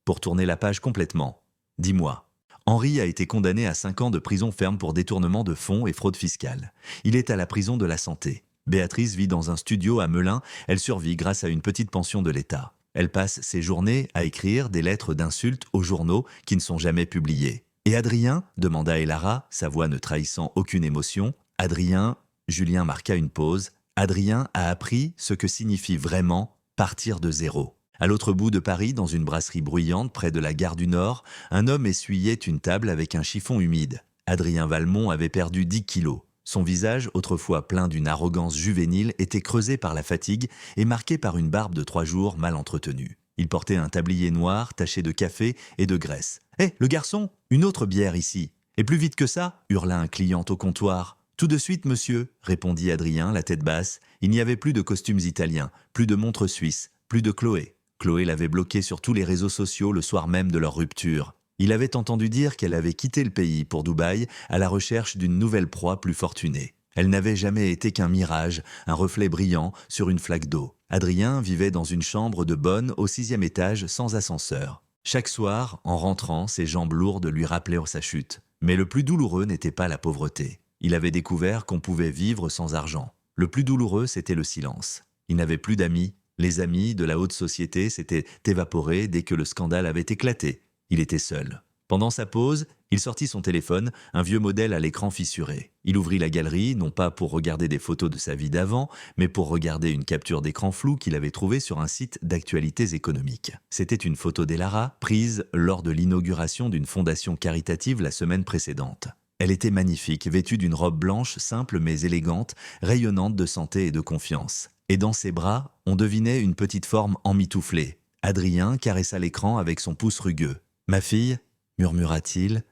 Speaker 1: Pour tourner la page complètement. Dis-moi. Henri a été condamné à 5 ans de prison ferme pour détournement de fonds et fraude fiscale. Il est à la prison de la Santé. Béatrice vit dans un studio à Melun. Elle survit grâce à une petite pension de l'État. Elle passe ses journées à écrire des lettres d'insultes aux journaux qui ne sont jamais publiées. « Et Adrien ?» demanda Elara, sa voix ne trahissant aucune émotion. « Adrien ?» Julien marqua une pause. « Adrien a appris ce que signifie vraiment partir de zéro. » À l'autre bout de Paris, dans une brasserie bruyante près de la gare du Nord, un homme essuyait une table avec un chiffon humide. Adrien Valmont avait perdu 10 kilos. Son visage, autrefois plein d'une arrogance juvénile, était creusé par la fatigue et marqué par une barbe de 3 jours mal entretenue. Il portait un tablier noir taché de café et de graisse. « Hé, le garçon, une autre bière ici !»« Et plus vite que ça !» hurla un client au comptoir. « Tout de suite, monsieur !» répondit Adrien, la tête basse. Il n'y avait plus de costumes italiens, plus de montres suisses, plus de Chloé. Chloé l'avait bloqué sur tous les réseaux sociaux le soir même de leur rupture. Il avait entendu dire qu'elle avait quitté le pays pour Dubaï à la recherche d'une nouvelle proie plus fortunée. Elle n'avait jamais été qu'un mirage, un reflet brillant sur une flaque d'eau. Adrien vivait dans une chambre de bonne au 6e étage sans ascenseur. Chaque soir, en rentrant, ses jambes lourdes lui rappelaient sa chute. Mais le plus douloureux n'était pas la pauvreté. Il avait découvert qu'on pouvait vivre sans argent. Le plus douloureux, c'était le silence. Il n'avait plus d'amis. Les amis de la haute société s'étaient évaporés dès que le scandale avait éclaté. Il était seul. Pendant sa pause, il sortit son téléphone, un vieux modèle à l'écran fissuré. Il ouvrit la galerie, non pas pour regarder des photos de sa vie d'avant, mais pour regarder une capture d'écran floue qu'il avait trouvée sur un site d'actualités économiques. C'était une photo d'Elara, prise lors de l'inauguration d'une fondation caritative la semaine précédente. Elle était magnifique, vêtue d'une robe blanche, simple mais élégante, rayonnante de santé et de confiance. Et dans ses bras, on devinait une petite forme emmitouflée. Adrien caressa l'écran avec son pouce rugueux. « Ma fille ?» murmura-t-il,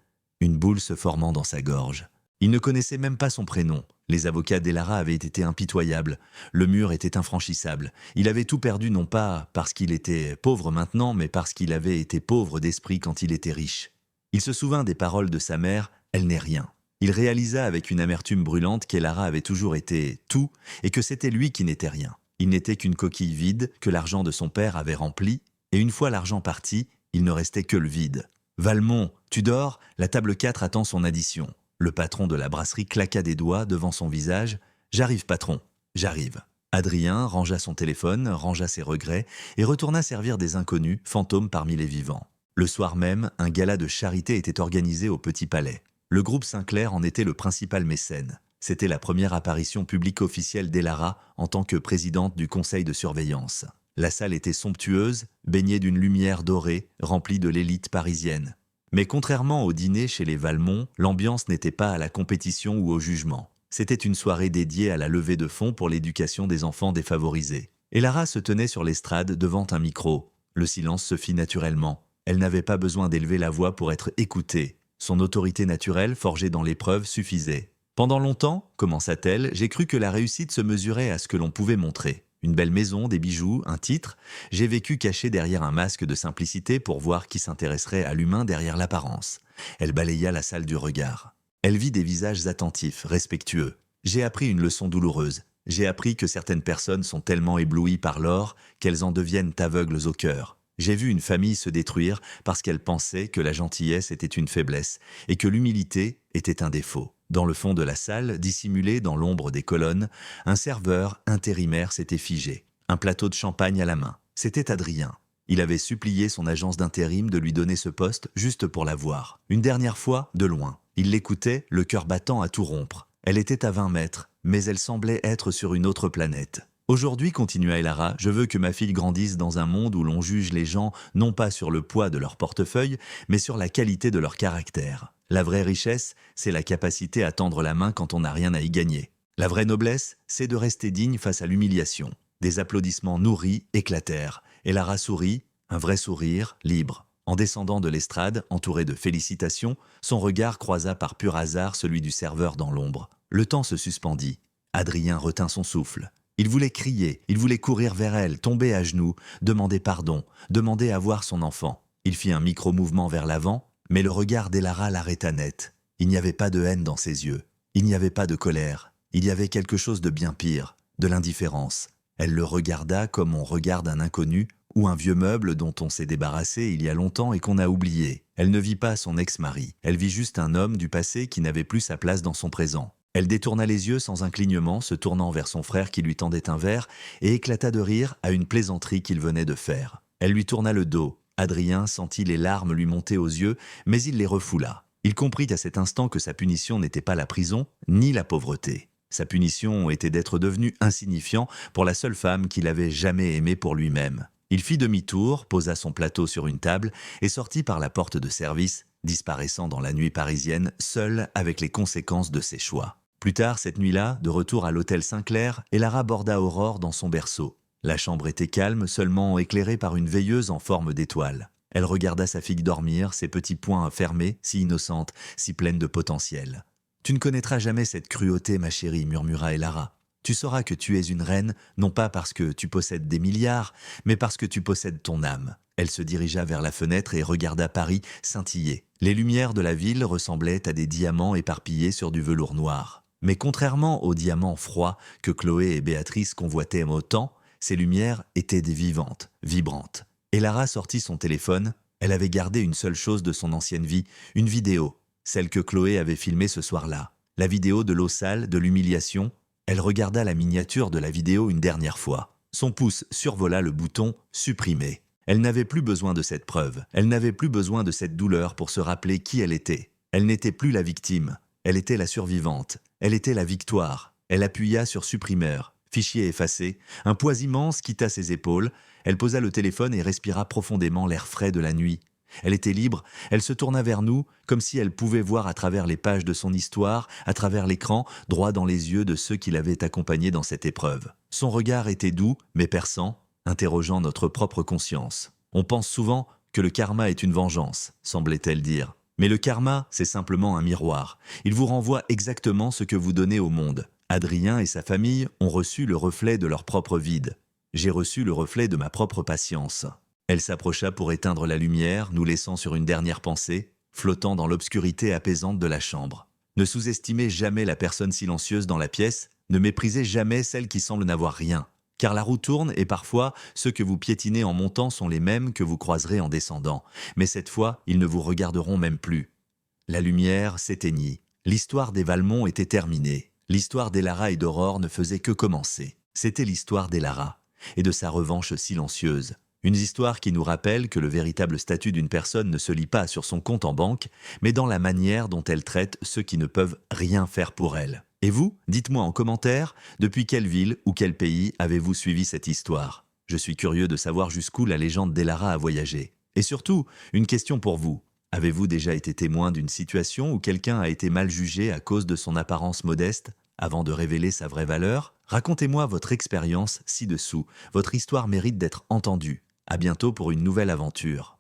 Speaker 1: une boule se formant dans sa gorge. Il ne connaissait même pas son prénom. Les avocats d'Elara avaient été impitoyables. Le mur était infranchissable. Il avait tout perdu non pas parce qu'il était pauvre maintenant, mais parce qu'il avait été pauvre d'esprit quand il était riche. Il se souvint des paroles de sa mère « Elle n'est rien ». Il réalisa avec une amertume brûlante qu'Elara avait toujours été tout et que c'était lui qui n'était rien. Il n'était qu'une coquille vide que l'argent de son père avait remplie, et une fois l'argent parti, il ne restait que le vide. « Valmont, tu dors ? La table 4 attend son addition. » Le patron de la brasserie claqua des doigts devant son visage. « J'arrive, patron, j'arrive. » Adrien rangea son téléphone, rangea ses regrets et retourna servir des inconnus, fantômes parmi les vivants. Le soir même, un gala de charité était organisé au Petit Palais. Le groupe Sinclair en était le principal mécène. C'était la première apparition publique officielle d'Elara en tant que présidente du conseil de surveillance. La salle était somptueuse, baignée d'une lumière dorée, remplie de l'élite parisienne. Mais contrairement au dîner chez les Valmont, l'ambiance n'était pas à la compétition ou au jugement. C'était une soirée dédiée à la levée de fonds pour l'éducation des enfants défavorisés. Elara se tenait sur l'estrade devant un micro. Le silence se fit naturellement. Elle n'avait pas besoin d'élever la voix pour être écoutée. Son autorité naturelle, forgée dans l'épreuve, suffisait. « Pendant longtemps, commença-t-elle, j'ai cru que la réussite se mesurait à ce que l'on pouvait montrer. Une belle maison, des bijoux, un titre. J'ai vécu caché derrière un masque de simplicité pour voir qui s'intéresserait à l'humain derrière l'apparence. » Elle balaya la salle du regard. Elle vit des visages attentifs, respectueux. « J'ai appris une leçon douloureuse. J'ai appris que certaines personnes sont tellement éblouies par l'or qu'elles en deviennent aveugles au cœur. J'ai vu une famille se détruire parce qu'elle pensait que la gentillesse était une faiblesse et que l'humilité était un défaut. » Dans le fond de la salle, dissimulé dans l'ombre des colonnes, un serveur intérimaire s'était figé, un plateau de champagne à la main. C'était Adrien. Il avait supplié son agence d'intérim de lui donner ce poste juste pour la voir. Une dernière fois, de loin. Il l'écoutait, le cœur battant à tout rompre. Elle était à 20 mètres, mais elle semblait être sur une autre planète. Aujourd'hui, continua Elara, je veux que ma fille grandisse dans un monde où l'on juge les gens non pas sur le poids de leur portefeuille, mais sur la qualité de leur caractère. La vraie richesse, c'est la capacité à tendre la main quand on n'a rien à y gagner. La vraie noblesse, c'est de rester digne face à l'humiliation. Des applaudissements nourris éclatèrent. Elara sourit, un vrai sourire, libre. En descendant de l'estrade, entouré de félicitations, son regard croisa par pur hasard celui du serveur dans l'ombre. Le temps se suspendit. Adrien retint son souffle. Il voulait crier, il voulait courir vers elle, tomber à genoux, demander pardon, demander à voir son enfant. Il fit un micro-mouvement vers l'avant, mais le regard d'Elara l'arrêta net. Il n'y avait pas de haine dans ses yeux. Il n'y avait pas de colère. Il y avait quelque chose de bien pire, de l'indifférence. Elle le regarda comme on regarde un inconnu ou un vieux meuble dont on s'est débarrassé il y a longtemps et qu'on a oublié. Elle ne vit pas son ex-mari. Elle vit juste un homme du passé qui n'avait plus sa place dans son présent. Elle détourna les yeux sans un clignement, se tournant vers son frère qui lui tendait un verre et éclata de rire à une plaisanterie qu'il venait de faire. Elle lui tourna le dos. Adrien sentit les larmes lui monter aux yeux, mais il les refoula. Il comprit à cet instant que sa punition n'était pas la prison, ni la pauvreté. Sa punition était d'être devenu insignifiant pour la seule femme qu'il avait jamais aimée pour lui-même. Il fit demi-tour, posa son plateau sur une table et sortit par la porte de service, disparaissant dans la nuit parisienne, seul avec les conséquences de ses choix. Plus tard, cette nuit-là, de retour à l'hôtel Saint-Clair, Elara aborda Aurore dans son berceau. La chambre était calme, seulement éclairée par une veilleuse en forme d'étoile. Elle regarda sa fille dormir, ses petits poings fermés, si innocente, si pleine de potentiel. « Tu ne connaîtras jamais cette cruauté, ma chérie, » murmura Elara. « Tu sauras que tu es une reine, non pas parce que tu possèdes des milliards, mais parce que tu possèdes ton âme. » Elle se dirigea vers la fenêtre et regarda Paris scintiller. Les lumières de la ville ressemblaient à des diamants éparpillés sur du velours noir. Mais contrairement aux diamants froids que Chloé et Béatrice convoitaient autant, ces lumières étaient des vivantes, vibrantes. Elara sortit son téléphone. Elle avait gardé une seule chose de son ancienne vie, une vidéo, celle que Chloé avait filmée ce soir-là. La vidéo de l'eau sale, de l'humiliation. Elle regarda la miniature de la vidéo une dernière fois. Son pouce survola le bouton « Supprimer ». Elle n'avait plus besoin de cette preuve. Elle n'avait plus besoin de cette douleur pour se rappeler qui elle était. Elle n'était plus la victime. Elle était la survivante. Elle était la victoire. Elle appuya sur « Supprimer ». Fichier effacé, un poids immense quitta ses épaules. Elle posa le téléphone et respira profondément l'air frais de la nuit. Elle était libre, elle se tourna vers nous, comme si elle pouvait voir à travers les pages de son histoire, à travers l'écran, droit dans les yeux de ceux qui l'avaient accompagnée dans cette épreuve. Son regard était doux, mais perçant, interrogeant notre propre conscience. On pense souvent que le karma est une vengeance, semblait-elle dire. Mais le karma, c'est simplement un miroir. Il vous renvoie exactement ce que vous donnez au monde. Adrien et sa famille ont reçu le reflet de leur propre vide. J'ai reçu le reflet de ma propre patience. Elle s'approcha pour éteindre la lumière, nous laissant sur une dernière pensée, flottant dans l'obscurité apaisante de la chambre. Ne sous-estimez jamais la personne silencieuse dans la pièce, ne méprisez jamais celle qui semble n'avoir rien. Car la roue tourne et parfois, ceux que vous piétinez en montant sont les mêmes que vous croiserez en descendant. Mais cette fois, ils ne vous regarderont même plus. La lumière s'éteignit. L'histoire des Valmont était terminée. L'histoire d'Elara et d'Aurore ne faisait que commencer. C'était l'histoire d'Elara et de sa revanche silencieuse. Une histoire qui nous rappelle que le véritable statut d'une personne ne se lit pas sur son compte en banque, mais dans la manière dont elle traite ceux qui ne peuvent rien faire pour elle. Et vous, dites-moi en commentaire, depuis quelle ville ou quel pays avez-vous suivi cette histoire? Je suis curieux de savoir jusqu'où la légende d'Elara a voyagé. Et surtout, une question pour vous. Avez-vous déjà été témoin d'une situation où quelqu'un a été mal jugé à cause de son apparence modeste, avant de révéler sa vraie valeur? Racontez-moi votre expérience ci-dessous. Votre histoire mérite d'être entendue. À bientôt pour une nouvelle aventure.